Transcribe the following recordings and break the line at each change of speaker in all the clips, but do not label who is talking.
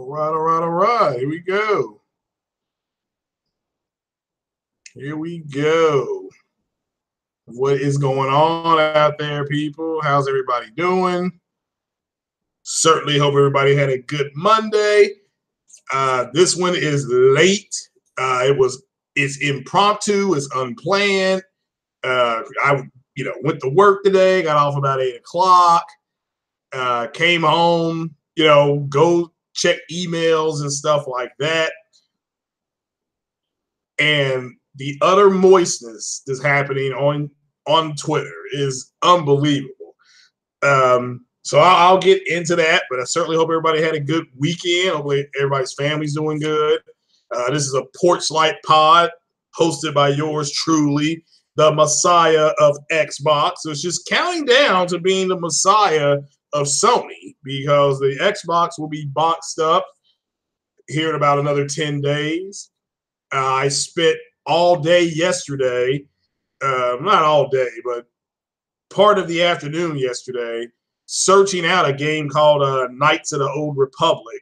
All right, all right, all right. Here we go. Here we go. What is going on out there, people? How's everybody doing? Certainly hope everybody had a good Monday. This one is late. It's impromptu. It's unplanned. I went to work today. Got off about 8 o'clock. Came home. Go check emails and stuff like that. And the utter moistness that's happening on Twitter is unbelievable. So I'll get into that, but I certainly hope everybody had a good weekend. Hopefully everybody's family's doing good. This is a Porchlyte pod hosted by yours truly, the Messiah of Xbox. So it's just counting down to being the Messiah of Sony, because the Xbox will be boxed up here in about another 10 days. I spent all day yesterday, not all day, but part of the afternoon yesterday, searching out a game called Knights of the Old Republic.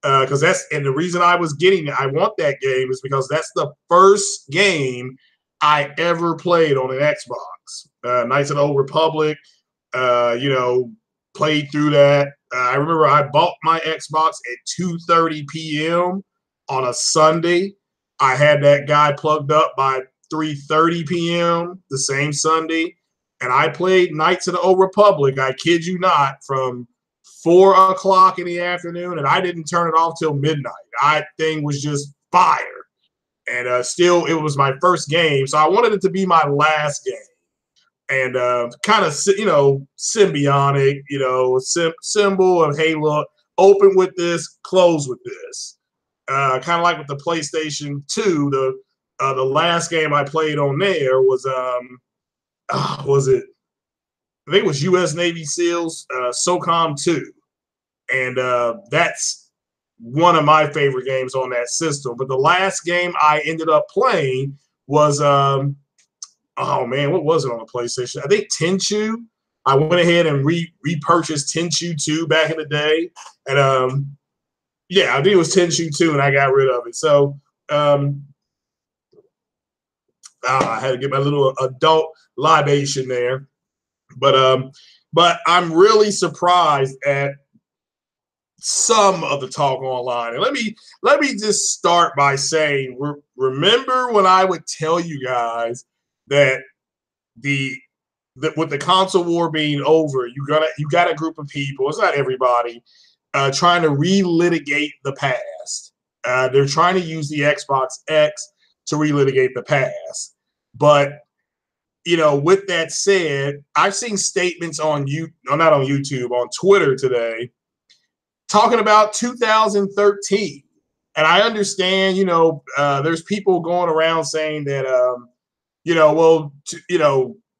Because the reason I want that game is because that's the first game I ever played on an Xbox. Knights of the Old Republic, played through that. I remember I bought my Xbox at 2:30 p.m. on a Sunday. I had that guy plugged up by 3:30 p.m. the same Sunday, and I played Knights of the Old Republic, I kid you not, from 4 o'clock in the afternoon, and I didn't turn it off till midnight. That thing was just fire. And still, it was my first game, so I wanted it to be my last game. And kind of, symbiotic, symbol of, hey, look, open with this, close with this. Kind of like with the PlayStation 2, the last game I played on there was it? I think it was U.S. Navy SEALs, SOCOM 2. And that's one of my favorite games on that system. But the last game I ended up playing was, what was it on the PlayStation? I think Tenchu. I went ahead and repurchased Tenchu 2 back in the day. And, I think it was Tenchu 2, and I got rid of it. So I had to get my little adult libation there. But I'm really surprised at some of the talk online. And let me just start by saying, remember when I would tell you guys that with the console war being over, you got a group of people, it's not everybody, trying to relitigate the past. They're trying to use the Xbox X to relitigate the past. But with that said, I've seen statements on not on YouTube, on Twitter today, talking about 2013. And I understand, there's people going around saying that,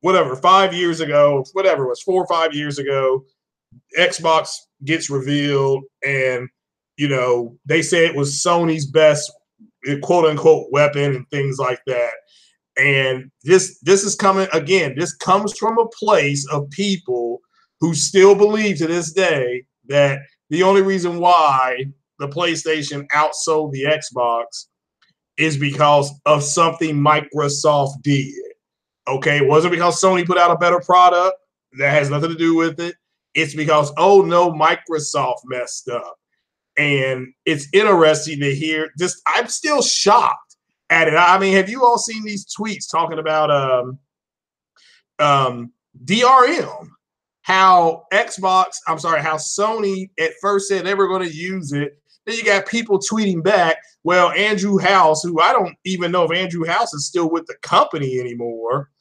whatever, 5 years ago, whatever it was, 4 or 5 years ago, Xbox gets revealed, and, they say it was Sony's best, quote unquote, weapon and things like that. And this is coming again. This comes from a place of people who still believe to this day that the only reason why the PlayStation outsold the Xbox is because of something Microsoft did. Okay, it wasn't because Sony put out a better product. That has nothing to do with it. It's because, oh no, Microsoft messed up. And it's interesting to hear. I'm still shocked at it. I mean, have you all seen these tweets talking about DRM? How Sony at first said they were going to use it. Then you got people tweeting back, well, Andrew House, who I don't even know if Andrew House is still with the company anymore,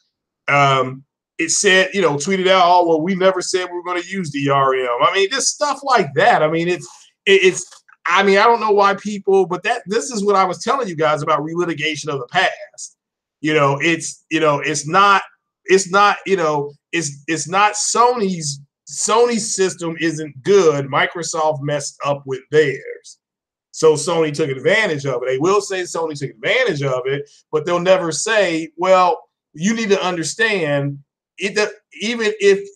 it said, tweeted out, oh, well, we never said we were going to use DRM. I mean, just stuff like that. I mean, I don't know why people, but this is what I was telling you guys about relitigation of the past. It's not Sony's system isn't good. Microsoft messed up with theirs. So Sony took advantage of it. They will say Sony took advantage of it, but they'll never say, well, you need to understand even if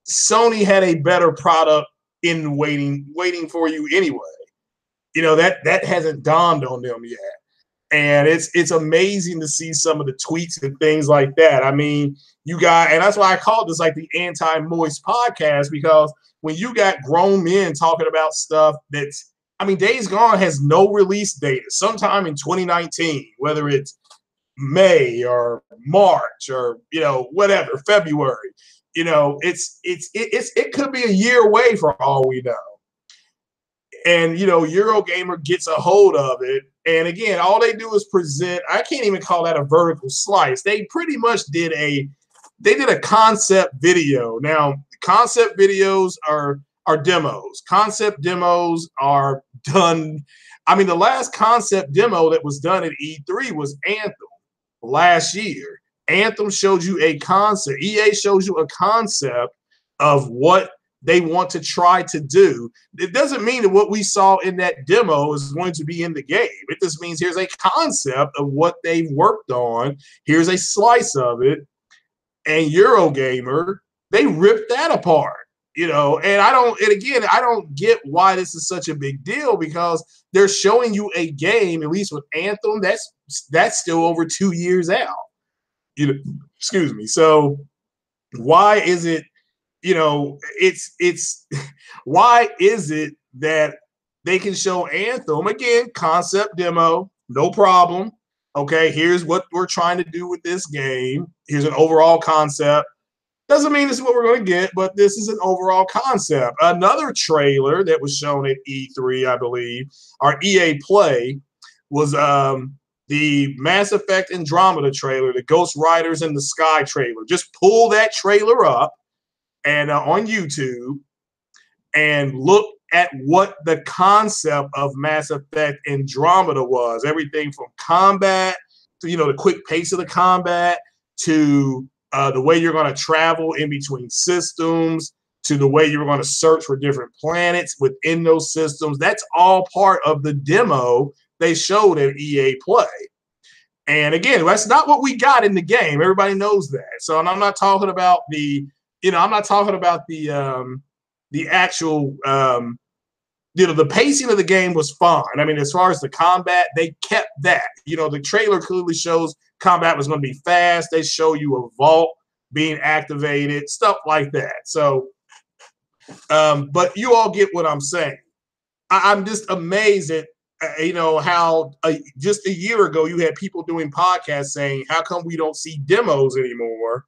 Sony had a better product in waiting for you anyway. You know, that hasn't dawned on them yet. And it's amazing to see some of the tweets and things like that. I mean, you got, and that's why I called this like the anti-moist podcast, because when you got grown men talking about stuff that's, I mean, Days Gone has no release date. Sometime in 2019, whether it's May or March or, you know, whatever, February, you know, it could be a year away for all we know. And, you know, Eurogamer gets a hold of it. And again, all they do is present, I can't even call that a vertical slice. They pretty much did a concept video. Now, concept videos are demos. Concept demos are done. I mean, the last concept demo that was done at E3 was Anthem last year. Anthem showed you a concept. EA shows you a concept of what they want to try to do. It doesn't mean that what we saw in that demo is going to be in the game. It just means here's a concept of what they've worked on. Here's a slice of it. And Eurogamer, they ripped that apart, you know. And I don't get why this is such a big deal, because they're showing you a game, at least with Anthem, that's still over 2 years out. You know, excuse me. So why is it, you know, it's why is it that they can show Anthem again, concept demo, no problem. Okay, here's what we're trying to do with this game. Here's an overall concept. Doesn't mean this is what we're going to get, but this is an overall concept. Another trailer that was shown at E3, I believe, or EA Play, was the Mass Effect Andromeda trailer, the Ghost Riders in the Sky trailer. Just pull that trailer up and on YouTube and look at what the concept of Mass Effect Andromeda was. Everything from combat to, you know, the quick pace of the combat, to the way you're going to travel in between systems, to the way you're going to search for different planets within those systems. That's all part of the demo they showed at EA Play. And again, that's not what we got in the game. Everybody knows that. So, and I'm not talking about the, you know, I'm not talking about the actual, you know, the pacing of the game was fine. I mean, as far as the combat, they kept that. You know, the trailer clearly shows combat was going to be fast. They show you a vault being activated, stuff like that. So, but you all get what I'm saying. I'm just amazed at, you know, how just a year ago you had people doing podcasts saying, how come we don't see demos anymore?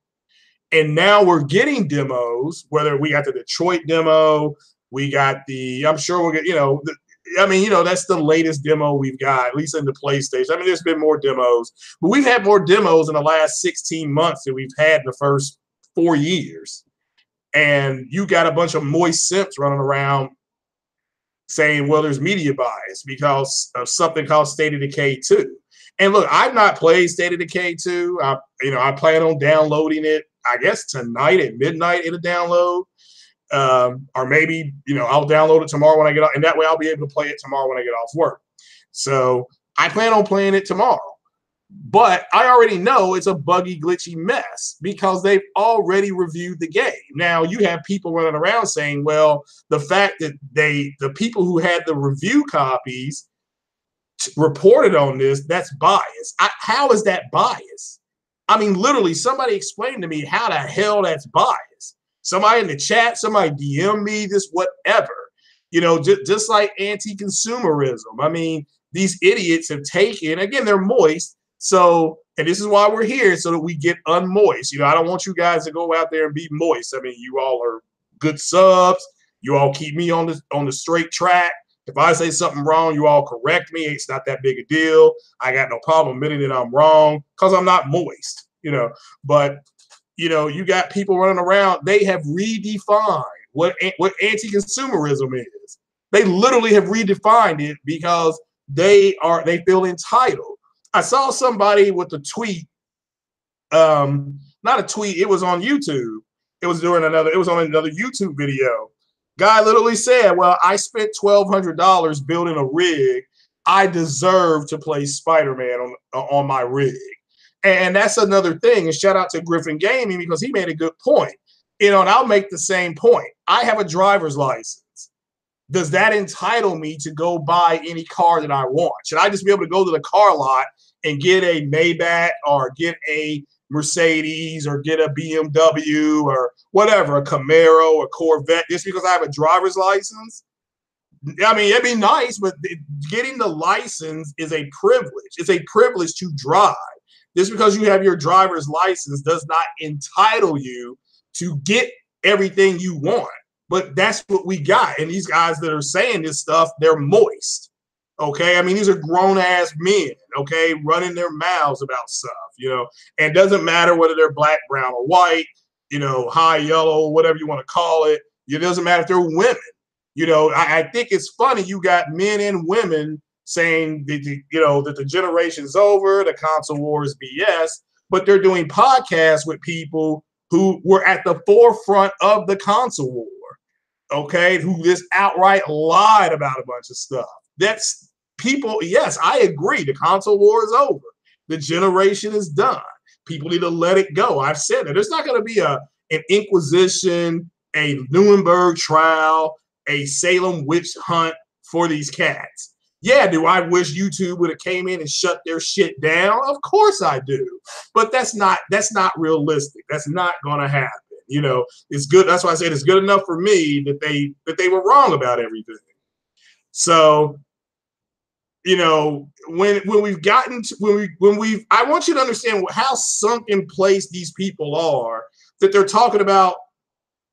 And now we're getting demos, whether we got the Detroit demo, we got the, I'm sure we'll get, you know, I mean, you know, that's the latest demo we've got, at least in the PlayStation. I mean, there's been more demos, but we've had more demos in the last 16 months than we've had in the first 4 years. And you got a bunch of moist simps running around saying, well, there's media bias because of something called State of Decay 2. And look, I've not played State of Decay 2. I plan on downloading it, I guess tonight at midnight it'll download. Or maybe, you know, I'll download it tomorrow when I get off, and that way I'll be able to play it tomorrow when I get off work. So I plan on playing it tomorrow. But I already know it's a buggy, glitchy mess because they've already reviewed the game. Now, you have people running around saying, well, the fact that the people who had the review copies reported on this, that's bias. How is that bias? I mean, literally, somebody explained to me how the hell that's bias. Somebody in the chat, somebody DM me, this, whatever. You know, just like anti-consumerism. I mean, these idiots have taken, again, they're moist. So, and this is why we're here, so that we get unmoist. You know, I don't want you guys to go out there and be moist. I mean, you all are good subs. You all keep me on the straight track. If I say something wrong, you all correct me. It's not that big a deal. I got no problem admitting that I'm wrong because I'm not moist, you know. But, you know, you got people running around. They have redefined what anti-consumerism is. They literally have redefined it because they feel entitled. I saw somebody with a tweet, not a tweet, it was on YouTube. It was on another YouTube video. Guy literally said, well, I spent $1,200 building a rig. I deserve to play Spider-Man on my rig. And that's another thing. And shout out to Griffin Gaming because he made a good point. You know, and I'll make the same point. I have a driver's license. does that entitle me to go buy any car that I want? Should I just be able to go to the car lot and get a Maybach or get a Mercedes or get a BMW or whatever, a Camaro or Corvette, just because I have a driver's license? I mean, it'd be nice, but getting the license is a privilege. It's a privilege to drive. Just because you have your driver's license does not entitle you to get everything you want. But that's what we got. And these guys that are saying this stuff, they're moist. Okay. I mean, these are grown ass men, okay, running their mouths about stuff, you know, and it doesn't matter whether they're black, brown, or white, you know, high, yellow, whatever you want to call it. It doesn't matter if they're women. You know, I think it's funny you got men and women saying that, you know, that the generation's over, the console war is BS, but they're doing podcasts with people who were at the forefront of the console war, okay, who just outright lied about a bunch of stuff. That's people, yes, I agree. The console war is over. The generation is done. People need to let it go. I've said that. There's not going to be an Inquisition, a Nuremberg trial, a Salem witch hunt for these cats. Yeah, do I wish YouTube would have came in and shut their shit down? Of course I do. But that's not realistic. That's not going to happen. You know, it's good. That's why I said it's good enough for me that they were wrong about everything. So, you know, when we've gotten to, I want you to understand how sunk in place these people are, that they're talking about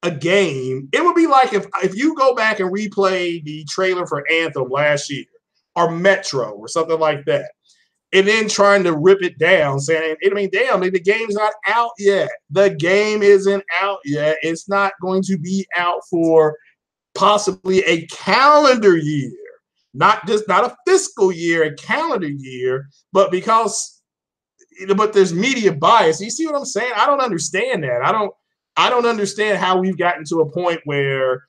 a game. It would be like if you go back and replay the trailer for Anthem last year or Metro or something like that, and then trying to rip it down, saying, I mean, damn, the game's not out yet. The game isn't out yet. It's not going to be out for possibly a calendar year, not a fiscal year, a calendar year, but there's media bias. You see what I'm saying? I don't understand that. I don't understand how we've gotten to a point where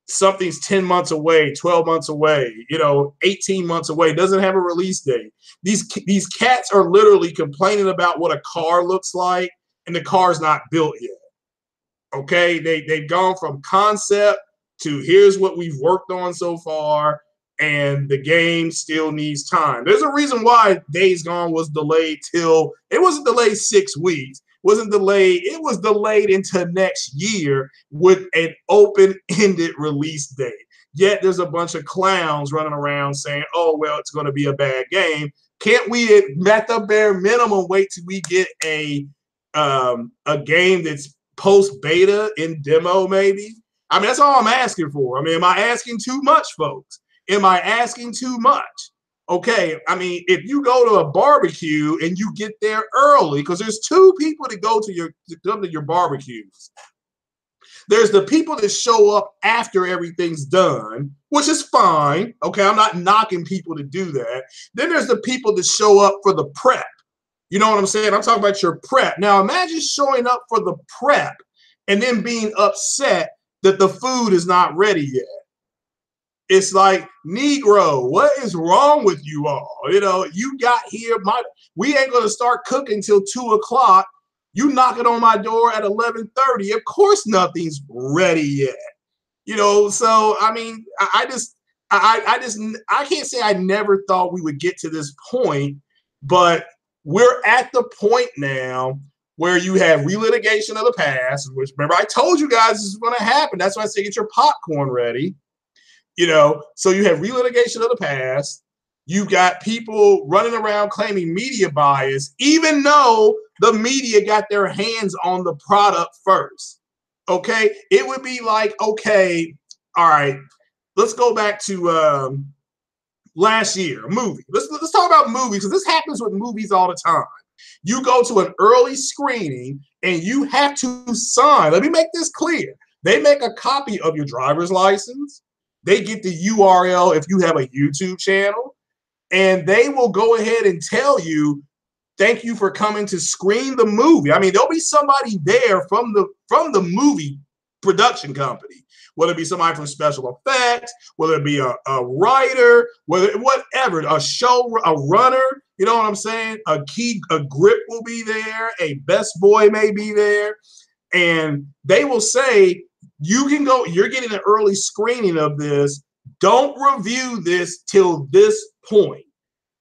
something's 10 months away, 12 months away, you know, 18 months away, doesn't have a release date. These cats are literally complaining about what a car looks like, and the car's not built yet. Okay, they've gone from concept to here's what we've worked on so far, and the game still needs time. There's a reason why Days Gone was delayed till, it wasn't delayed 6 weeks. Wasn't delayed, it was delayed into next year with an open-ended release date. Yet there's a bunch of clowns running around saying, oh, well, it's going to be a bad game. Can't we, at the bare minimum, wait till we get a game that's post-beta in demo, maybe? I mean, that's all I'm asking for. I mean, am I asking too much, folks? Am I asking too much? Okay, I mean, if you go to a barbecue and you get there early, because there's two people that go to your barbecues. There's the people that show up after everything's done, which is fine. Okay, I'm not knocking people to do that. Then there's the people that show up for the prep. You know what I'm saying? I'm talking about your prep. Now, imagine showing up for the prep and then being upset that the food is not ready yet. It's like, Negro, what is wrong with you all? You know, you got here, we ain't going to start cooking till 2 o'clock. You knocking on my door at 11:30. Of course, nothing's ready yet. You know, so, I mean, I can't say I never thought we would get to this point, but we're at the point now where you have relitigation of the past, which, remember, I told you guys this is going to happen. That's why I say get your popcorn ready. You know, so you have relitigation of the past. You've got people running around claiming media bias, even though the media got their hands on the product first. Okay, it would be like, okay, all right, let's go back to last year, a movie. Let's talk about movies, because this happens with movies all the time. You go to an early screening and you have to sign. Let me make this clear. They make a copy of your driver's license. They get the URL if you have a YouTube channel, and they will go ahead and tell you, thank you for coming to screen the movie. I mean, there'll be somebody there from the movie production company, whether it be somebody from special effects, whether it be a writer, whatever, a runner, you know what I'm saying? A grip will be there, a best boy may be there, and they will say, you can go, you're getting an early screening of this. don't review this till this point.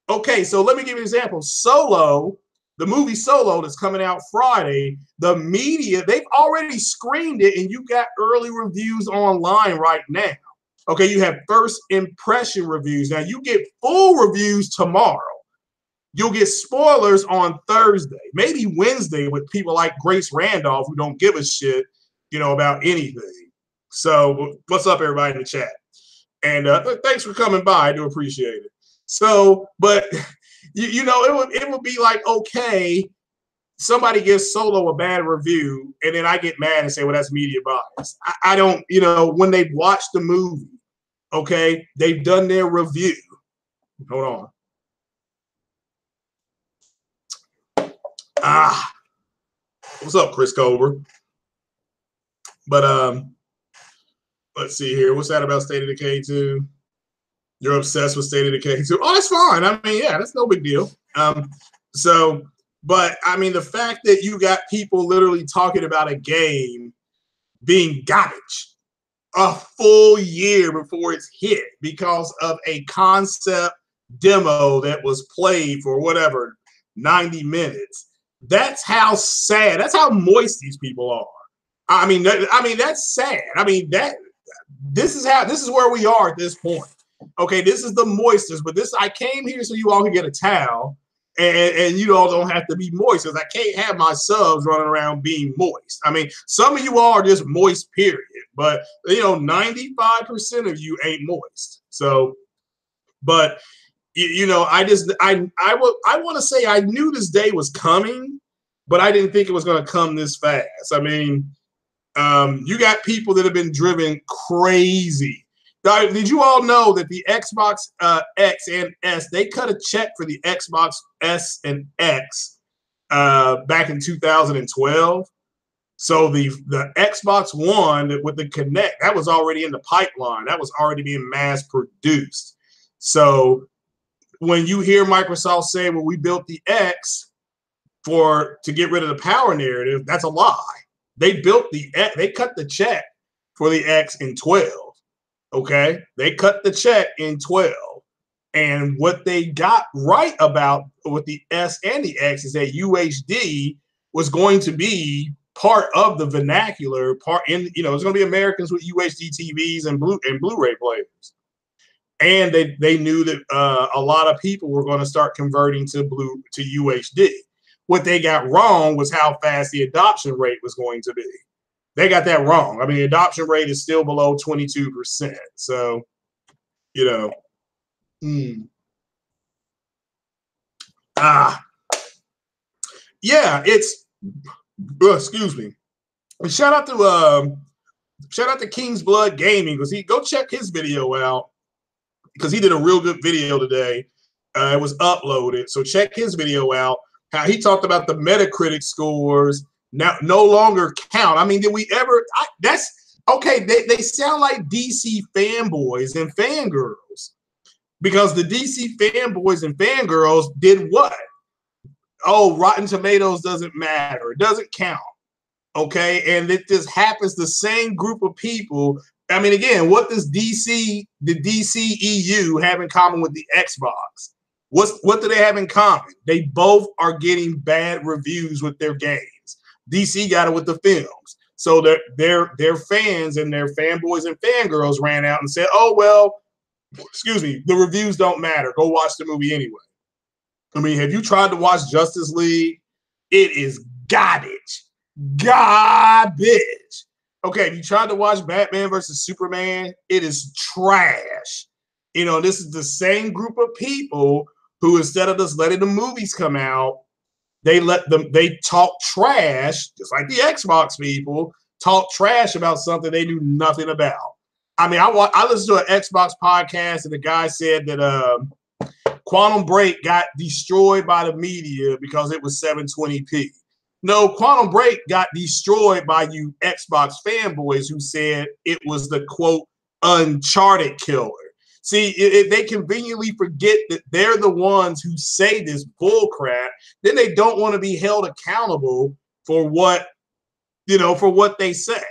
Okay, so let me give you an example. Solo, the movie Solo that's coming out Friday, the media, they've already screened it and you got early reviews online right now. Okay, you have first impression reviews. Now you get full reviews tomorrow. You'll get spoilers on Thursday, maybe Wednesday with people like Grace Randolph who don't give a shit, about anything. So what's up, everybody in the chat? And thanks for coming by. I do appreciate it. So, but it would be like, okay, somebody gives Solo a bad review, and then I get mad and say, well, that's media bias. I don't, when they've watched the movie, okay, they've done their review. Hold on. What's up, Chris Cobra? But let's see here. What's that about State of Decay 2? You're obsessed with State of Decay 2. Oh, that's fine. I mean, yeah, that's no big deal. But I mean, the fact that you got people literally talking about a game being garbage a full year before it's hit because of a concept demo that was played for whatever 90 minutes. That's how sad. That's how moist these people are. I mean, that's sad. I mean, this is where we are at this point. Okay, this is the moistest, but I came here so you all can get a towel, and you all don't have to be moist, because I can't have my subs running around being moist. I mean, some of you all are just moist, period. But 95% of you ain't moist. So, but I want to say I knew this day was coming, but I didn't think it was going to come this fast. I mean, you got people that have been driven crazy. Did you all know that the Xbox X and S, they cut a check for the Xbox S and X back in 2012? So the Xbox One with the Kinect, that was already in the pipeline. That was already being mass produced. So when you hear Microsoft say, well, we built the X to get rid of the power narrative, that's a lie. They cut the check for the X in 12. Okay, they cut the check in 12. And what they got right about with the S and the X is that UHD was going to be part of the vernacular it's going to be Americans with UHD TVs and Blu-ray players. And they knew that a lot of people were going to start converting to UHD. What they got wrong was how fast the adoption rate was going to be. They got that wrong. I mean, the adoption rate is still below 22%. So, yeah, it's excuse me. And shout out to King's Blood Gaming, because go check his video out, because he did a real good video today. It was uploaded, so check his video out. How he talked about the Metacritic scores now no longer count. I mean, did we ever? That's okay. They sound like DC fanboys and fangirls, because the DC fanboys and fangirls did what? Oh, Rotten Tomatoes doesn't matter. It doesn't count. Okay, and it just happens the same group of people. I mean, again, what does the DC EU have in common with the Xbox? What do they have in common? They both are getting bad reviews with their games. DC got it with the films. So their fans and their fanboys and fangirls ran out and said, oh, well, excuse me, the reviews don't matter. Go watch the movie anyway. I mean, have you tried to watch Justice League? It is garbage. Garbage. Okay, if you tried to watch Batman versus Superman, it is trash. This is the same group of people who, instead of just letting the movies come out, they talk trash, just like the Xbox people talk trash about something they knew nothing about. I mean, I listened to an Xbox podcast, and the guy said that Quantum Break got destroyed by the media because it was 720p. No, Quantum Break got destroyed by you Xbox fanboys who said it was the, quote, Uncharted killer. See, if they conveniently forget that they're the ones who say this bull crap, then they don't want to be held accountable for what they say.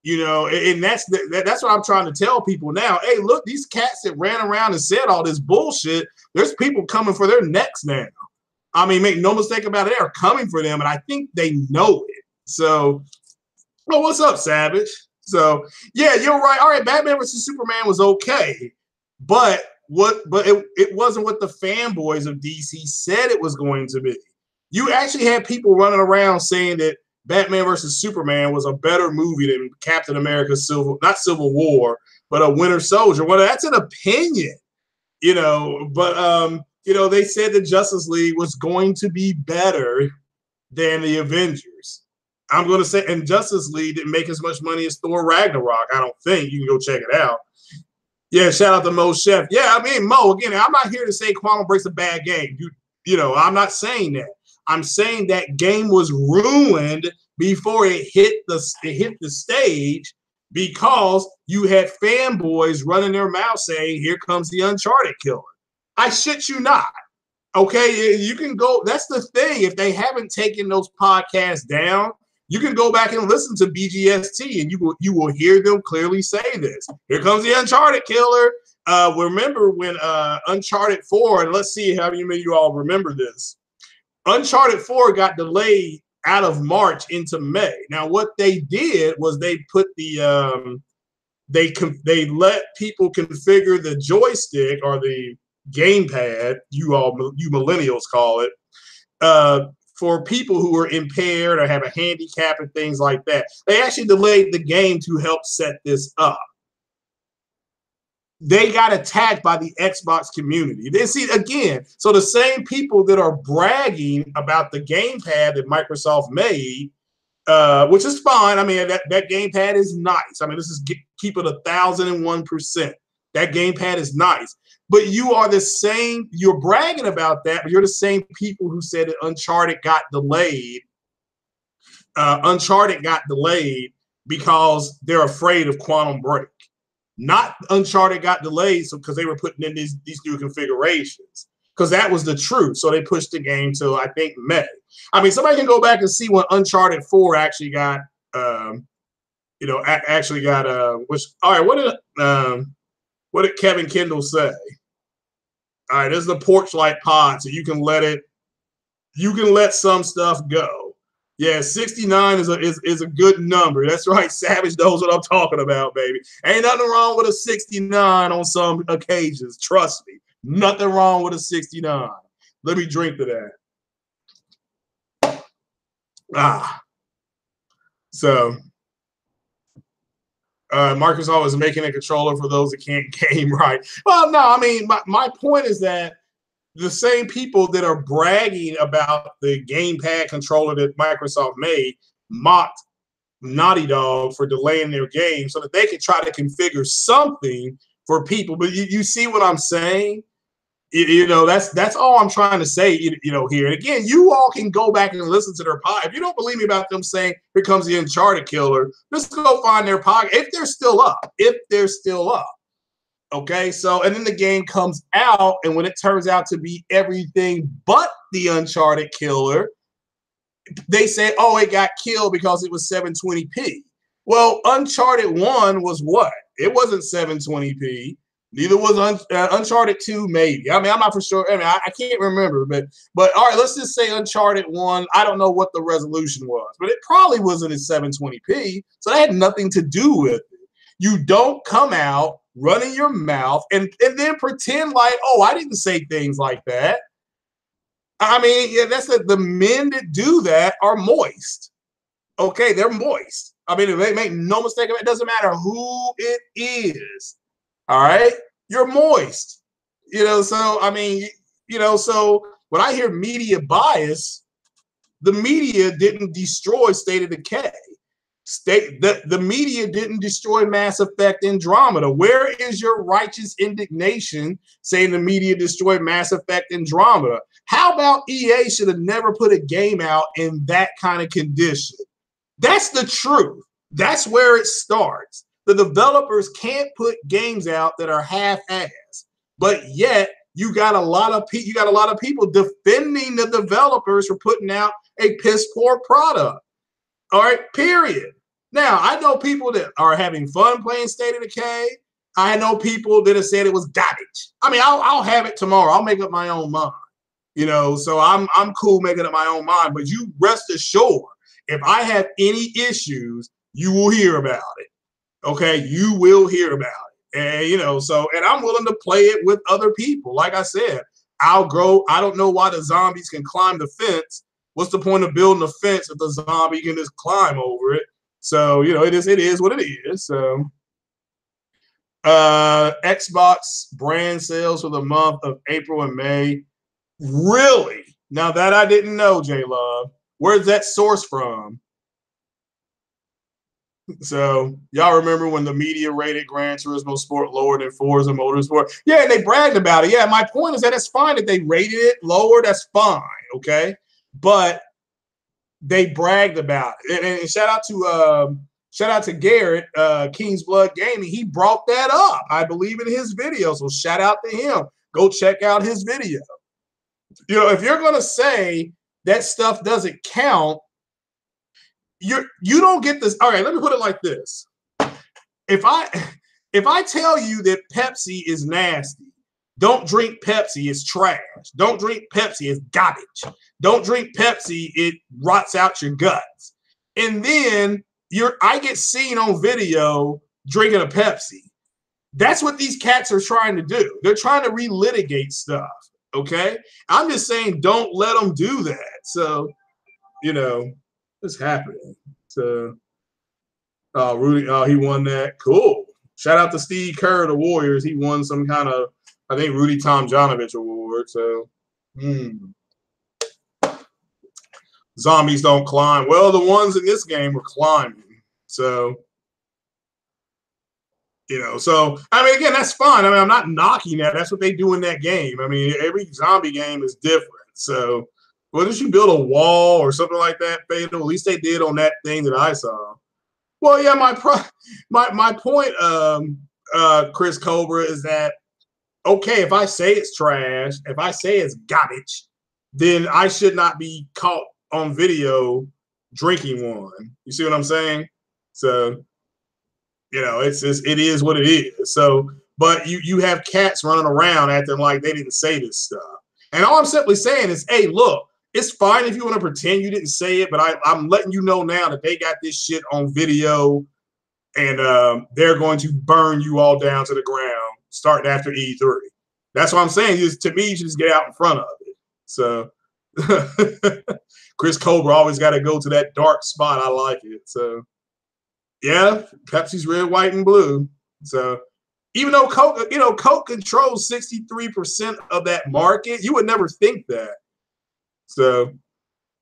You know, and that's what I'm trying to tell people now. Hey, look, these cats that ran around and said all this bullshit, there's people coming for their necks now. I mean, make no mistake about it, they are coming for them, and I think they know it. So, oh, what's up, Savage? So, yeah, you're right. All right, Batman versus Superman was okay, but it wasn't what the fanboys of DC said it was going to be. You actually had people running around saying that Batman versus Superman was a better movie than Captain America not Civil War, but a Winter Soldier. Well, that's an opinion, you know, but you know, they said that Justice League was going to be better than the Avengers. I'm going to say, and Justice League didn't make as much money as Thor Ragnarok. I don't think. You can go check it out. Yeah, shout out to Mo Chef. Yeah, I mean, Mo, again, I'm not here to say Quantum Break's a bad game. You know, I'm not saying that. I'm saying that game was ruined before it hit the stage because you had fanboys running their mouth saying, here comes the Uncharted killer. I shit you not. Okay, you can go. That's the thing. If they haven't taken those podcasts down, you can go back and listen to BGST, and you will hear them clearly say this. Here comes the Uncharted killer. Remember when Uncharted 4, and let's see how many of you all remember this. Uncharted 4 got delayed out of March into May. Now, what they did was they put the they let people configure the joystick or the gamepad, you millennials call it, for people who are impaired or have a handicap and things like that. They actually delayed the game to help set this up. They got attacked by the Xbox community. They see again, so the same people that are bragging about the gamepad that Microsoft made, which is fine. I mean, that gamepad is nice. I mean, this is keep it 1,001%. That gamepad is nice. But you are the same, you're bragging about that, but you're the same people who said that Uncharted got delayed. Uncharted got delayed because they're afraid of Quantum Break. Not Uncharted got delayed because they were putting in these new configurations, because that was the truth. So they pushed the game till I think May. I mean, somebody can go back and see when Uncharted 4 actually got, you know, actually got which. All right, what did Kevin Kendall say? All right, this is the Porchlyte pod, so you can let some stuff go. Yeah, 69 is a good number. That's right. Savage knows what I'm talking about, baby. Ain't nothing wrong with a 69 on some occasions. Trust me. Nothing wrong with a 69. Let me drink to that. So Marcus always making a controller for those that can't game right. Well, no, I mean, my point is that the same people that are bragging about the gamepad controller that Microsoft made mocked Naughty Dog for delaying their game so that they could try to configure something for people. But you see what I'm saying? You know, that's all I'm trying to say, you know, here. And again, you all can go back and listen to their pod. If you don't believe me about them saying, here comes the Uncharted killer, just go find their pod if they're still up. Okay, so, and then the game comes out, and when it turns out to be everything but the Uncharted killer, they say, oh, it got killed because it was 720p. Well, Uncharted 1 was what? It wasn't 720p. Neither was Uncharted 2, maybe. I mean, I'm not for sure. I mean, I can't remember, but all right, let's just say Uncharted 1, I don't know what the resolution was, but it probably wasn't in 720p, so that had nothing to do with it. You don't come out running your mouth and then pretend like, oh, I didn't say things like that. I mean, yeah, that's the men that do that are moist. Okay, they're moist. I mean, they make no mistake of it. It doesn't matter who it is. All right, you're moist. You know, so I mean, you know, so when I hear media bias, the media didn't destroy State of Decay. The media didn't destroy Mass Effect Andromeda. Where is your righteous indignation saying the media destroyed Mass Effect Andromeda? How about EA should have never put a game out in that kind of condition? That's the truth. That's where it starts. The developers can't put games out that are half-assed, but yet you got a lot of people defending the developers for putting out a piss poor product. All right, period. Now, I know people that are having fun playing State of Decay. I know people that have said it was garbage. I mean, I'll have it tomorrow. I'll make up my own mind. You know, so I'm cool making up my own mind. But you rest assured, if I have any issues, you will hear about it. Okay, you will hear about it. And you know, so and I'm willing to play it with other people. Like I said, I'll grow. I don't know why the zombies can climb the fence. What's the point of building a fence if the zombie can just climb over it? So, you know, it is what it is. So Xbox brand sales for the month of April and May. Really? Now that I didn't know, J Love. Where's that source from? So y'all remember when the media rated Gran Turismo Sport lower than Forza Motorsport? Yeah, and they bragged about it. Yeah, my point is that it's fine if they rated it lower. That's fine, okay? But they bragged about it. And shout out to Garrett, King's Blood Gaming. He brought that up, I believe, in his video. So shout out to him. Go check out his video. You know, if you're gonna say that stuff doesn't count, you don't get this. All right, let me put it like this. If I tell you that Pepsi is nasty, don't drink Pepsi, it's trash. Don't drink Pepsi, it's garbage. Don't drink Pepsi, it rots out your guts. And then I get seen on video drinking a Pepsi. That's what these cats are trying to do. They're trying to relitigate stuff. Okay, I'm just saying, don't let them do that. So, you know, it's happening. So, Rudy, he won that. Cool. Shout out to Steve Kerr, the Warriors. He won some kind of, I think, Rudy Tomjanovich award. So, zombies don't climb. Well, the ones in this game were climbing. So, you know, so, I mean, again, that's fine. I mean, I'm not knocking that. That's what they do in that game. I mean, every zombie game is different. So, well, did you build a wall or something like that, Fatal? At least they did on that thing that I saw. Well, yeah, my point, Chris Cobra, is that, okay, if I say it's trash, if I say it's garbage, then I should not be caught on video drinking one. You see what I'm saying? So, you know, it is what it is. So, but you have cats running around acting like they didn't say this stuff. And all I'm simply saying is, hey, look, it's fine if you want to pretend you didn't say it, but I'm letting you know now that they got this shit on video, and they're going to burn you all down to the ground starting after E3. That's what I'm saying. To me, you should just get out in front of it. So Chris Cobra always got to go to that dark spot. I like it. So yeah, Pepsi's red, white, and blue. So even though Coke, you know, Coke controls 63% of that market, you would never think that. So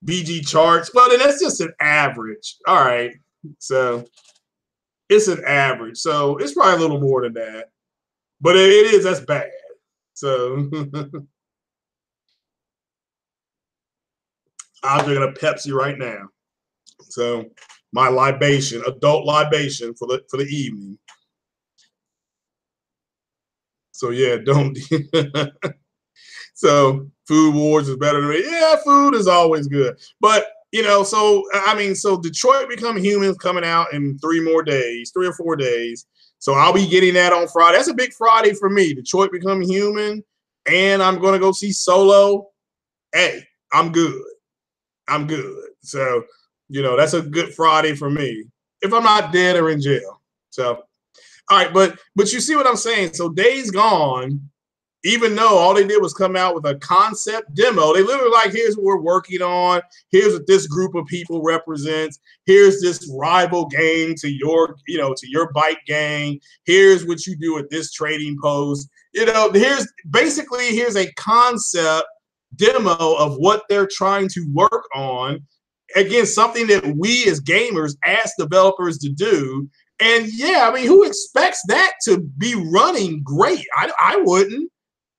BG charts, well, then that's just an average. All right. So it's an average. So it's probably a little more than that. But it is, that's bad. So I'm drinking a Pepsi right now. So my libation, adult libation for the evening. So yeah, don't. So Food Wars is better than me. Yeah, food is always good. But you know, so I mean, so Detroit Become Humans coming out in 3 or 4 days. So I'll be getting that on Friday. That's a big Friday for me. Detroit Become Human, and I'm gonna go see Solo. Hey, I'm good. I'm good. So, you know, that's a good Friday for me if I'm not dead or in jail. So, all right, but you see what I'm saying? So DAYZ Gone, even though all they did was come out with a concept demo, they literally like, here's what we're working on. Here's what this group of people represents. Here's this rival gang to your, you know, to your bike gang. Here's what you do at this trading post. You know, here's a concept demo of what they're trying to work on. Again, something that we as gamers ask developers to do. And yeah, I mean, who expects that to be running great? I wouldn't.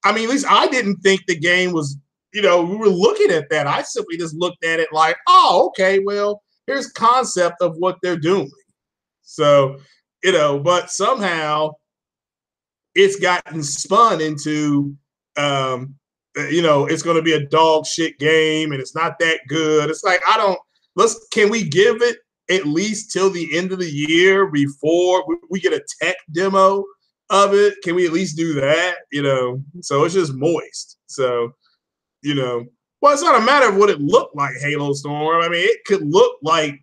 I mean, at least I didn't think the game was, you know, we were looking at that. I simply just looked at it like, oh, okay, well, here's concept of what they're doing. So, you know, but somehow it's gotten spun into, you know, it's going to be a dog shit game and it's not that good. It's like, can we give it at least till the end of the year before we get a tech demo of it? Can we at least do that? So it's just moist. So, well, it's not a matter of what it looked like, Halo Storm. I mean, it could look like,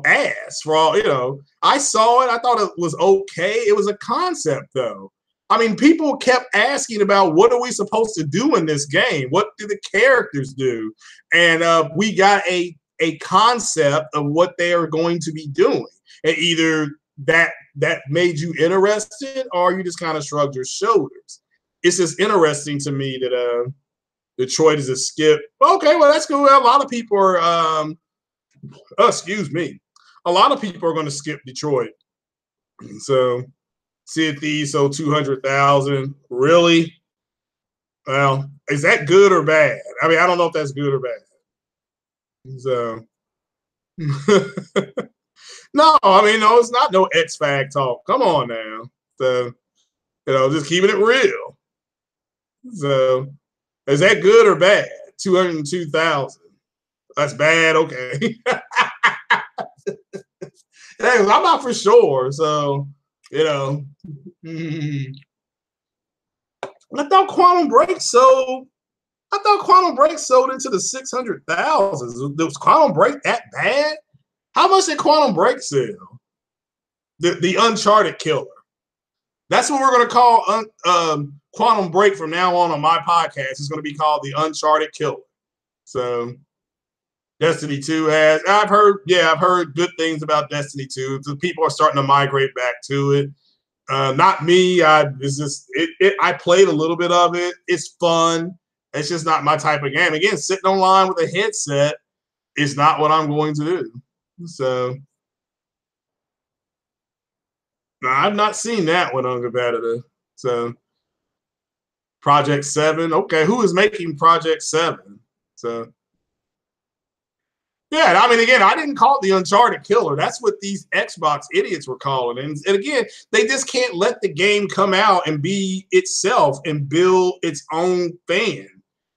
ass for all, I saw it. I thought it was okay. It was a concept, though. I mean, people kept asking about what are we supposed to do in this game? What do the characters do? And we got a concept of what they are going to be doing. And either that made you interested or you just kind of shrugged your shoulders. It's just interesting to me that Detroit is a skip. Okay, well, that's cool. A lot of people are, excuse me. A lot of people are going to skip Detroit. So, Sea of Thieves sold 200,000. Really? Well, is that good or bad? I mean, I don't know if that's good or bad. So, no, I mean, no, it's not no X-Fac talk. Come on now. So, just keeping it real. So, is that good or bad? 202,000. That's bad. Okay. Hey, I'm not for sure. So, I thought Quantum Break sold. I thought Quantum Break sold into the 600,000. Was Quantum Break that bad? How much did Quantum Break sell? The Uncharted killer. That's what we're going to call Quantum Break from now on my podcast. It's going to be called the Uncharted killer. So Destiny 2 has. I've heard good things about Destiny 2. So people are starting to migrate back to it. Not me. I played a little bit of it. It's fun. It's just not my type of game. Again, sitting online with a headset is not what I'm going to do. So no, I've not seen that one on competitive. So Project 7. Okay, who is making Project 7? So yeah, I mean, again, I didn't call it the Uncharted killer. That's what these Xbox idiots were calling it. And again, they just can't let the game come out and be itself and build its own fan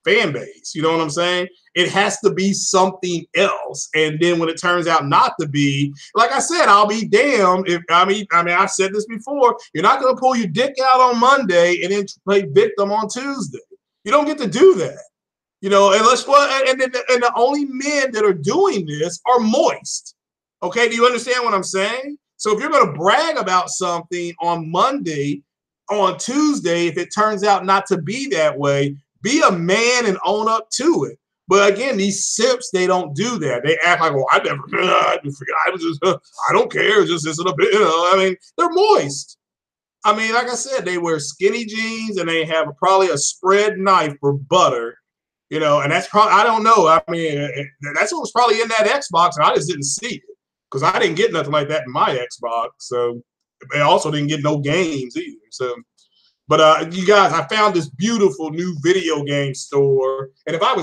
base. You know what I'm saying? It has to be something else. And then when it turns out not to be, like I said, I'll be damned if I've said this before. You're not going to pull your dick out on Monday and then play victim on Tuesday. You don't get to do that. And the only men that are doing this are moist. Okay, do you understand what I'm saying? So if you're going to brag about something on Monday, on Tuesday, if it turns out not to be that way, be a man and own up to it. But again, these simps, they don't do that. They act like, well, I never, I forget. I don't care. It's just isn't a bit. I mean, they're moist. I mean, like I said, they wear skinny jeans and they have probably a spread knife for butter. And that's probably, I don't know. I mean, that's what was probably in that Xbox, and I just didn't see it because I didn't get nothing like that in my Xbox. So I also didn't get no games either. So, but you guys, I found this beautiful new video game store, and if I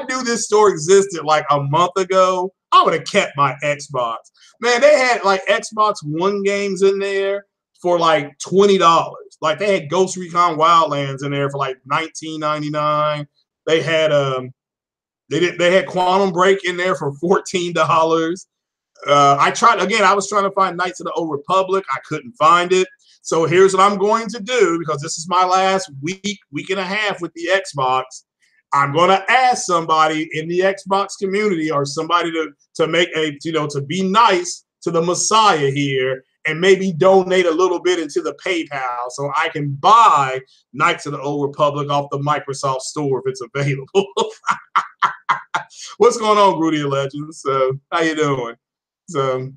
knew this store existed like a month ago, I would have kept my Xbox. Man, they had like Xbox One games in there for like $20. Like they had Ghost Recon Wildlands in there for like $19.99. They had they had Quantum Break in there for $14. I was trying to find Knights of the Old Republic. I couldn't find it. So here's what I'm going to do, because this is my last week and a half with the Xbox. I'm going to ask somebody in the Xbox community or somebody to make to be nice to the Messiah here and maybe donate a little bit into the PayPal so I can buy Knights of the Old Republic off the Microsoft Store if it's available. What's going on, Grudy Legends? How you doing? So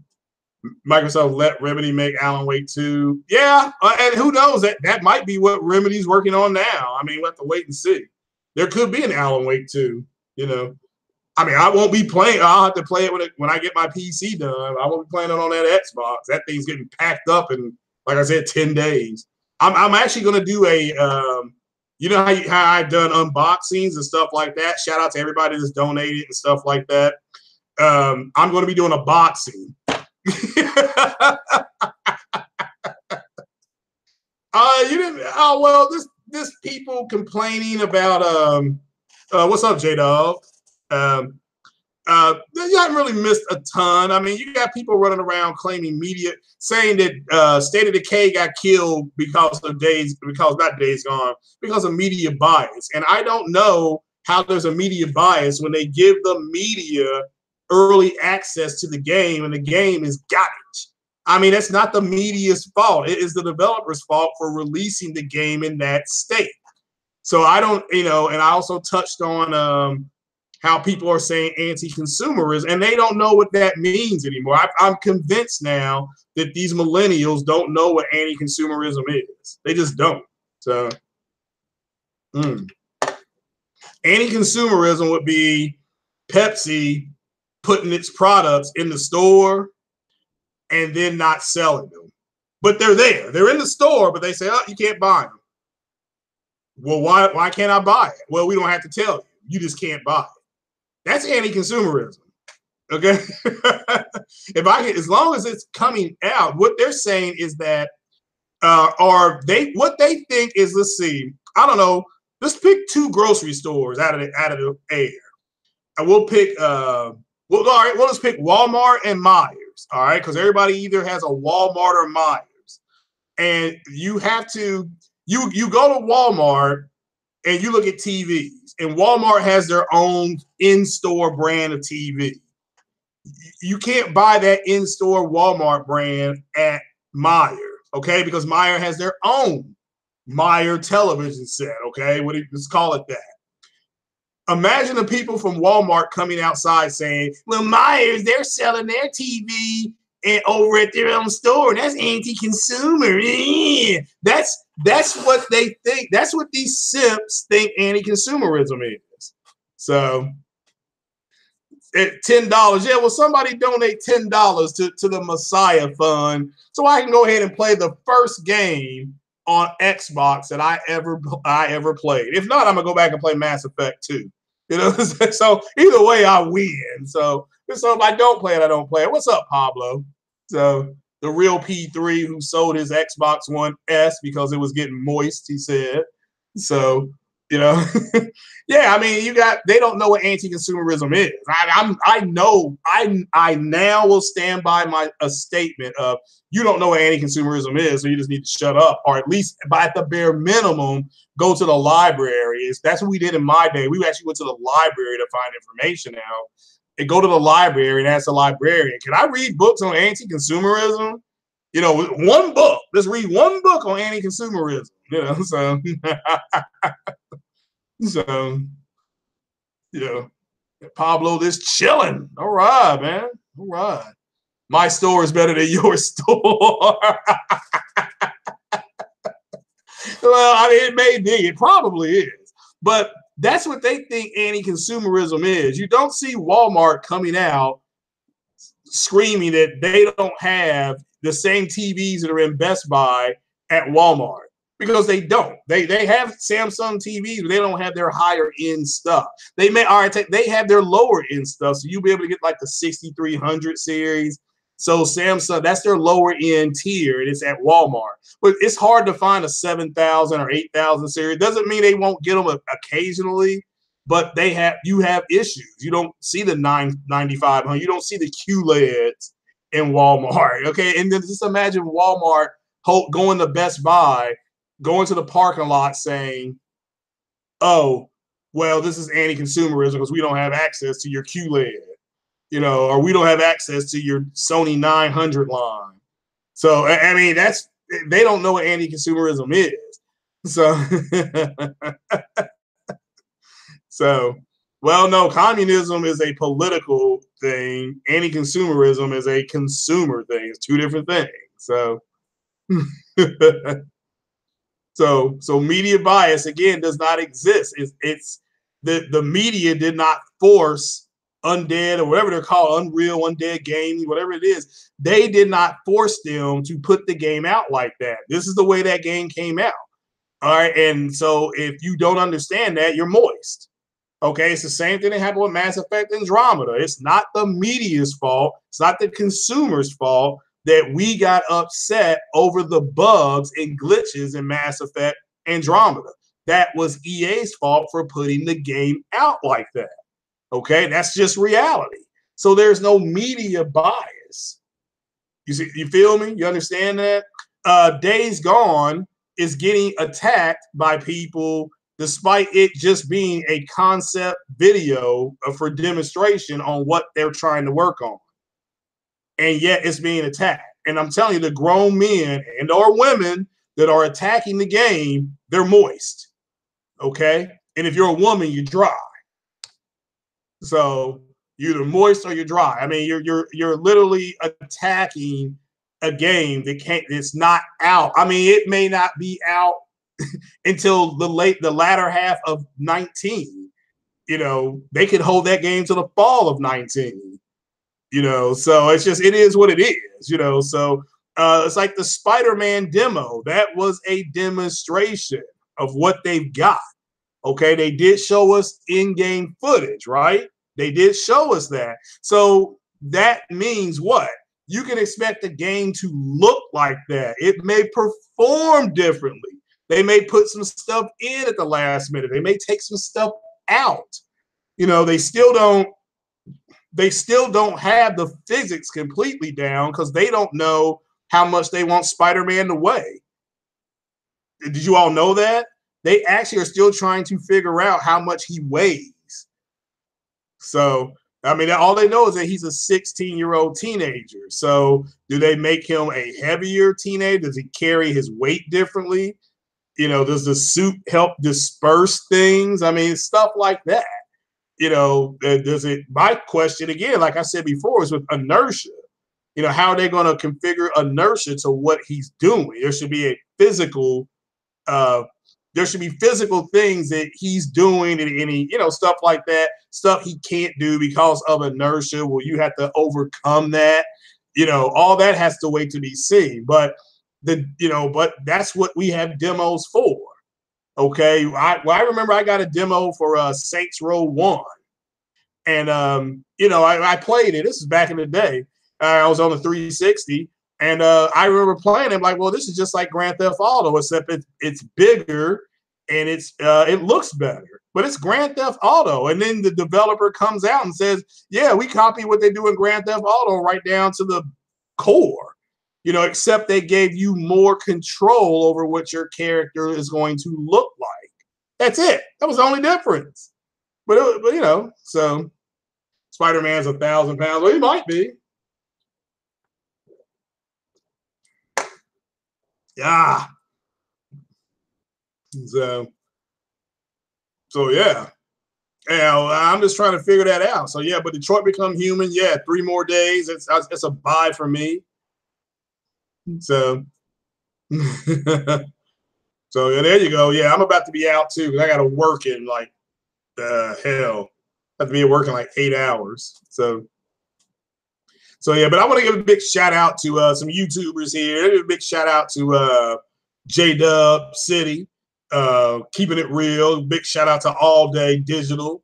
Microsoft let Remedy make Alan Wake 2. Yeah, and who knows? That might be what Remedy's working on now. I mean, we'll have to wait and see. There could be an Alan Wake 2, I mean, I won't be playing. I'll have to play it when I get my PC done. I won't be playing it on that Xbox. That thing's getting packed up in, like I said, 10 days. I'm actually going to do a, how I've done unboxings and stuff like that. Shout out to everybody that's donated and stuff like that. I'm going to be doing a boxing. This people complaining about, what's up, J-Dog? You haven't really missed a ton. I mean, you got people running around claiming media, saying that State of Decay got killed because of not Days Gone, because of media bias. And I don't know how there's a media bias when they give the media early access to the game and the game is garbage. I mean, that's not the media's fault. It is the developer's fault for releasing the game in that state. So I don't, and I also touched on how people are saying anti-consumerism, and they don't know what that means anymore. I'm convinced now that these millennials don't know what anti-consumerism is. They just don't. So, anti-consumerism would be Pepsi putting its products in the store and then not selling them. But they're there. They're in the store, but they say, oh, you can't buy them. Well, why can't I buy it? Well, we don't have to tell you. You just can't buy it. That's anti-consumerism. Okay. As long as it's coming out, what they're saying is that, what they think is, let's see, I don't know, let's pick 2 grocery stores out of the air. And we'll pick, all right, well, let's pick Walmart and Myers. All right. Because everybody either has a Walmart or Myers. And you have to, you go to Walmart and you look at TVs, and Walmart has their own in-store brand of TV. You can't buy that in-store Walmart brand at Meijer, okay? Because Meijer has their own Meijer television set, okay? Let's call it that. Imagine the people from Walmart coming outside saying, well, Meijers, they're selling their TV and over at their own store. That's anti-consumer. That's what they think. That's what these simps think anti-consumerism is. So at $10, yeah, well, somebody donate $10 to the Messiah Fund so I can go ahead and play the first game on Xbox that I ever played. If not, I'm gonna go back and play Mass Effect 2. So either way, I win. So if I don't play it, I don't play it. What's up, Pablo? So the real P3 who sold his Xbox One S because it was getting moist, he said. So, yeah, I mean, they don't know what anti-consumerism is. I now will stand by a statement of, you don't know what anti-consumerism is, so you just need to shut up, or at least at the bare minimum, go to the library. That's what we did in my day. We actually went to the library to find information out. And go to the library and ask the librarian, can I read books on anti-consumerism? One book. Let's read one book on anti-consumerism. So Pablo, this chilling. All right, man. All right. My store is better than your store. Well, I mean, it may be. It probably is. But that's what they think anti-consumerism is. You don't see Walmart coming out screaming that they don't have the same TVs that are in Best Buy at Walmart, because they don't. They have Samsung TVs, but they don't have their higher end stuff. They have their lower end stuff, so you'll be able to get like the 6300 series. So Samsung, that's their lower end tier, and it's at Walmart. But it's hard to find a 7000 or 8000 series. Doesn't mean they won't get them occasionally, but you have issues. You don't see the 9500. You don't see the QLEDs in Walmart, okay? And then just imagine Walmart going to Best Buy, going to the parking lot saying, oh, well, this is anti-consumerism because we don't have access to your QLED. Or we don't have access to your Sony 900 line. So, I mean, they don't know what anti-consumerism is. So, well, no, communism is a political thing. Anti-consumerism is a consumer thing. It's 2 different things. So, so media bias, again, does not exist. It's the media did not force Undead, or whatever they're called, Unreal, Undead Games, whatever it is, they did not force them to put the game out like that. This is the way that game came out. All right. And so if you don't understand that, you're moist. Okay. It's the same thing that happened with Mass Effect Andromeda. It's not the media's fault. It's not the consumer's fault that we got upset over the bugs and glitches in Mass Effect Andromeda. That was EA's fault for putting the game out like that. Okay, that's just reality. So there's no media bias. You see, you feel me? You understand that? DAYZ Gone is getting attacked by people despite it just being a concept video for demonstration on what they're trying to work on. And yet it's being attacked. And I'm telling you, the grown men and or women that are attacking the game, they're moist. Okay. And if you're a woman, you're dry. So you're either moist or you're dry. I mean, you're literally attacking a game that can't, it's not out. I mean, it may not be out until the latter half of 19. You know, they could hold that game to the fall of 19. You know, so it's just, it is what it is, you know. So it's like the Spider-Man demo. That was a demonstration of what they've got. Okay, they did show us in-game footage, right? They did show us that. So that means what? You can expect the game to look like that. It may perform differently. They may put some stuff in at the last minute. They may take some stuff out. You know, they still don't have the physics completely down because they don't know how much they want Spider-Man to weigh. Did you all know that? They actually are still trying to figure out how much he weighs. So, I mean, all they know is that he's a 16-year-old teenager. So, do they make him a heavier teenager? Does he carry his weight differently? You know, does the suit help disperse things? I mean, stuff like that. You know, does it? My question again, like I said before, is with inertia. You know, how are they going to configure inertia to what he's doing? There should be a physical. There should be physical things that he's doing and any, you know, stuff like that, stuff he can't do because of inertia. Well, you have to overcome that. You know, all that has to wait to be seen. But but that's what we have demos for. Okay, I remember I got a demo for Saints Row 1, and you know, I played it. This is back in the day. I was on the 360, and I remember playing it. Like, well, this is just like Grand Theft Auto, except it's bigger and it looks better. But it's Grand Theft Auto, and then the developer comes out and says, "Yeah, we copy what they do in Grand Theft Auto right down to the core." You know, except they gave you more control over what your character is going to look like. That's it. That was the only difference. But you know, so Spider-Man's 1,000 pounds. Well, he might be. Yeah. So yeah. Yeah, I'm just trying to figure that out. So yeah, but Detroit Become Human. Yeah, 3 more days. It's a buy for me. So. So yeah, there you go. Yeah, I'm about to be out too because I got to work in like hell. I have to be at work in like 8 hours. So yeah, but I want to give a big shout out to some YouTubers here. Give a big shout out to J-Dub City, keeping it real. Big shout out to All Day Digital.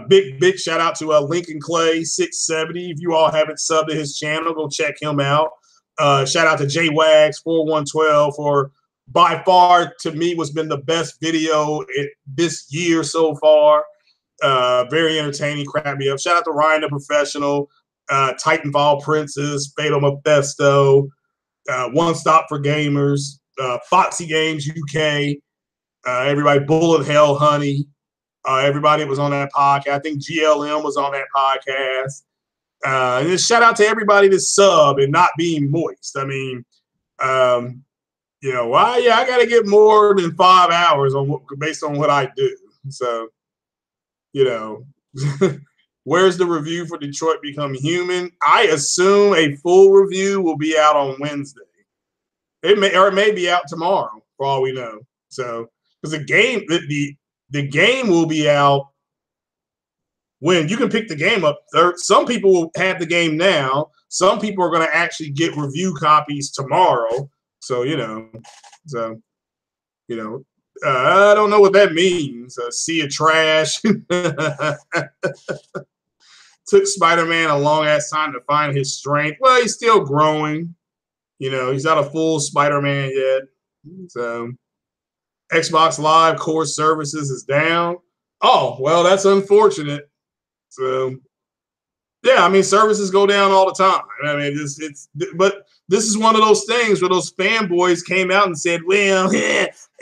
Big shout out to Lincoln Clay 670. If you all haven't subbed to his channel, go check him out. Shout out to JWags 4112 for by far to me what's been the best video this year so far. Very entertaining, crap me up. Shout out to Ryan the Professional, Titanfall Princess, Fatal Mephisto, One Stop for Gamers, Foxy Games UK, everybody, Bullet Hell Honey, everybody was on that podcast. I think GLM was on that podcast. And just shout out to everybody that sub and not being moist. I mean, you know, I got to get more than 5 hours based on what I do. So, you know, where's the review for Detroit Become Human? I assume a full review will be out on Wednesday. It may be out tomorrow for all we know. So, because the game will be out when you can pick the game up. Some people will have the game now. Some people are going to actually get review copies tomorrow. So, you know, I don't know what that means. A sea of trash. Took Spider-Man a long ass time to find his strength. Well, he's still growing. You know, he's not a full Spider-Man yet. So, Xbox Live core services is down. Oh, well, that's unfortunate. So yeah, I mean, services go down all the time. I mean, but this is one of those things where those fanboys came out and said, well,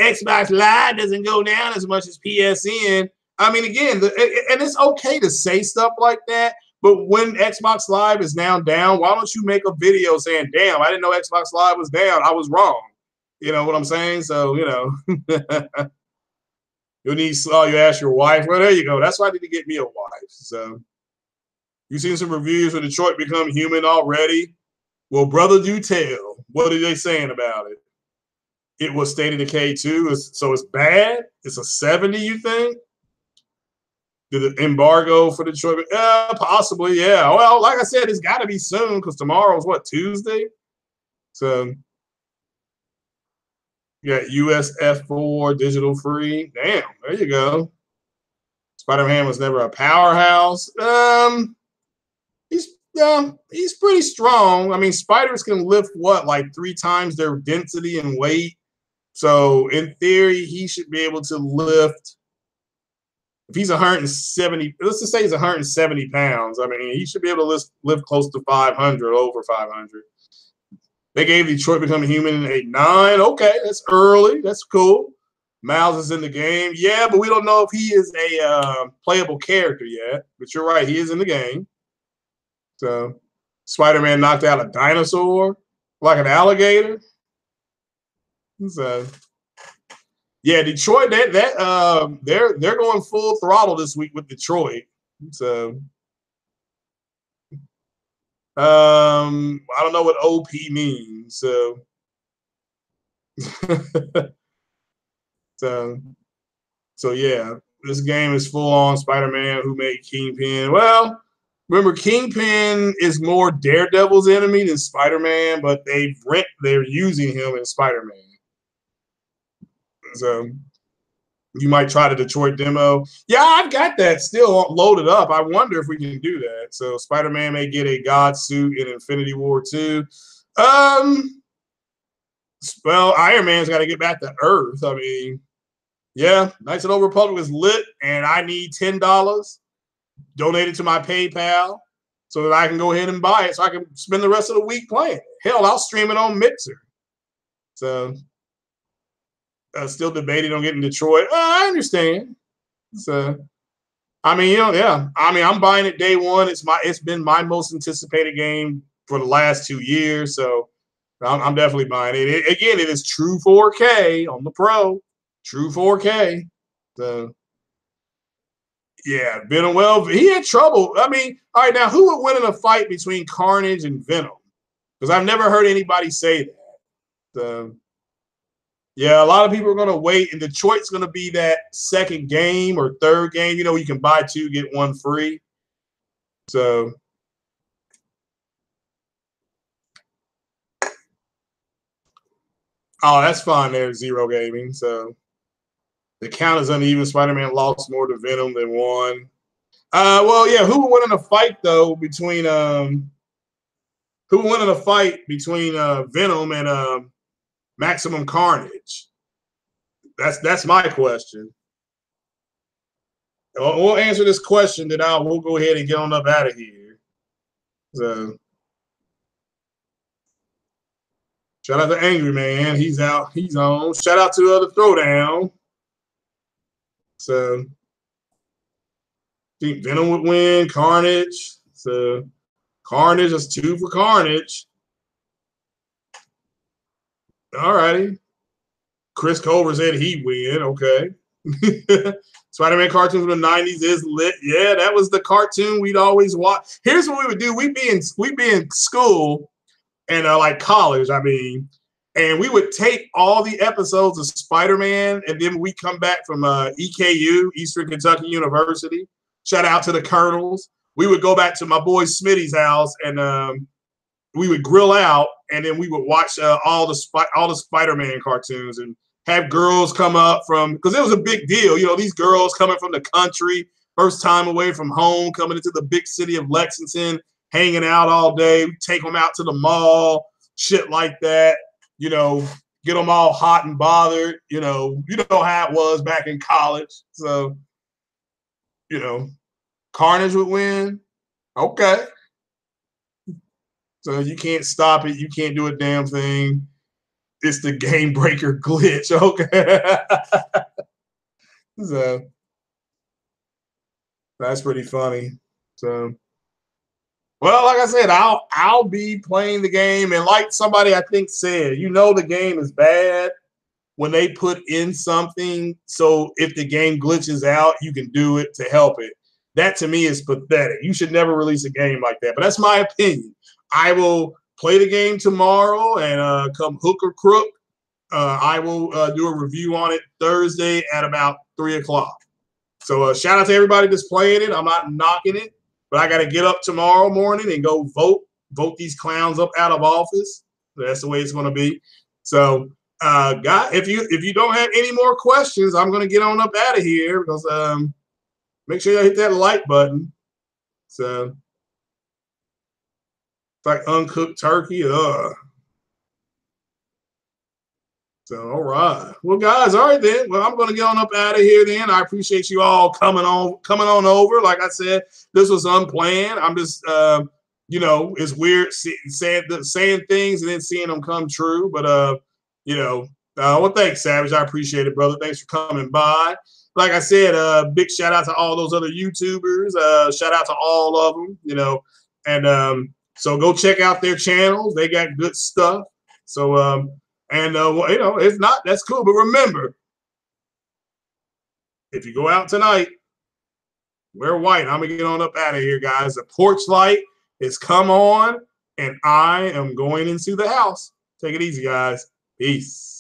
Xbox Live doesn't go down as much as PSN. I mean, again, and it's okay to say stuff like that, but when Xbox Live is now down, why don't you make a video saying, damn, I didn't know Xbox Live was down. I was wrong. You know what I'm saying? So, you know, you ask your wife. Well, there you go. That's why I need to get me a wife. So. You seen some reviews of Detroit Become Human already? Well, brother, do tell. What are they saying about it? It was State of Decay 2, so it's bad? It's a 70, you think? Did the embargo for Detroit? Possibly, yeah. Well, like I said, it's got to be soon because tomorrow's what, Tuesday? So, you got USF4 digital free. Damn, there you go. Spider-Man was never a powerhouse. He's pretty strong. I mean, spiders can lift what, like 3 times their density and weight. So in theory, he should be able to lift. If he's 170, let's just say he's 170 pounds. I mean, he should be able to lift close to 500, over 500. They gave Detroit Become Human a 9. Okay, that's early. That's cool. Miles is in the game. Yeah, but we don't know if he is a playable character yet. But you're right, he is in the game. So Spider-Man knocked out a dinosaur like an alligator. So yeah, Detroit, they're going full throttle this week with Detroit. So I don't know what OP means. So so yeah, this game is full on Spider-Man. Who made Kingpin? Well, remember, Kingpin is more Daredevil's enemy than Spider-Man, but they're using him in Spider-Man. So you might try the Detroit demo. Yeah, I've got that still loaded up. I wonder if we can do that. So Spider-Man may get a God suit in Infinity War 2. Well, Iron Man's got to get back to Earth. I mean, yeah, Knights of the Old Republic is lit, and I need $10 donated to my PayPal so that I can go ahead and buy it so I can spend the rest of the week playing it. Hell, I'll stream it on Mixer. So still debating on getting Detroit. I understand. So I mean, yeah. I mean, I'm buying it day one. It's been my most anticipated game for the last 2 years. So I'm definitely buying it. Again, it is true 4K on the Pro. True 4K. So yeah, Venom. Well, he had trouble. I mean, all right, now who would win in a fight between Carnage and Venom? Because I've never heard anybody say that. So yeah, a lot of people are going to wait, and Detroit's going to be that second game or third game. You know, you can buy 2, get 1 free. So oh, that's fine there, Zero Gaming. So the count is uneven. Spider-Man lost more to Venom than won. Well, yeah, who would win in a fight though between Venom and Maximum Carnage? That's my question. We'll answer this question, then we'll go ahead and get on up out of here. So shout out to Angry Man. He's out. He's on. Shout out to the other Throwdown. So I think Venom would win. Carnage. So Carnage is 2 for Carnage. All righty. Chris Culver said he'd win. Okay. Spider-Man cartoons from the 90s is lit. Yeah, that was the cartoon we'd always watch. Here's what we would do. We'd be in school and like college, I mean, and we would tape all the episodes of Spider-Man, and then we come back from EKU, Eastern Kentucky University. Shout out to the Colonels. We would go back to my boy Smitty's house, and we would grill out, and then we would watch all the Spider-Man cartoons and have girls come up from, because it was a big deal. You know, these girls coming from the country, first time away from home, coming into the big city of Lexington, hanging out all day. We take them out to the mall, shit like that. You know, get them all hot and bothered. You know how it was back in college. So, you know, Carnage would win. Okay. So you can't stop it. You can't do a damn thing. It's the game breaker glitch. Okay. So that's pretty funny. So well, like I said, I'll be playing the game, and like somebody I think said, the game is bad when they put in something so if the game glitches out, you can do it to help it. That to me is pathetic. You should never release a game like that. But that's my opinion. I will play the game tomorrow, and come hook or crook, I will do a review on it Thursday at about 3 o'clock. So shout out to everybody that's playing it. I'm not knocking it, but I got to get up tomorrow morning and go vote these clowns up out of office. That's the way it's going to be. So, guy, if you don't have any more questions, I'm going to get on up out of here because make sure you hit that like button. So, it's like uncooked turkey. Ugh. So, all right. Well, guys, all right then. Well, I'm going to get on up out of here then. I appreciate you all coming on over. Like I said, this was unplanned. I'm just, it's weird saying things and then seeing them come true. But, well, thanks, Savage. I appreciate it, brother. Thanks for coming by. Like I said, big shout out to all those other YouTubers. Shout out to all of them, and so go check out their channels. They got good stuff. So, if not, that's cool. But remember, if you go out tonight, wear white. I'm going to get on up out of here, guys. The porch light is come on, and I am going into the house. Take it easy, guys. Peace.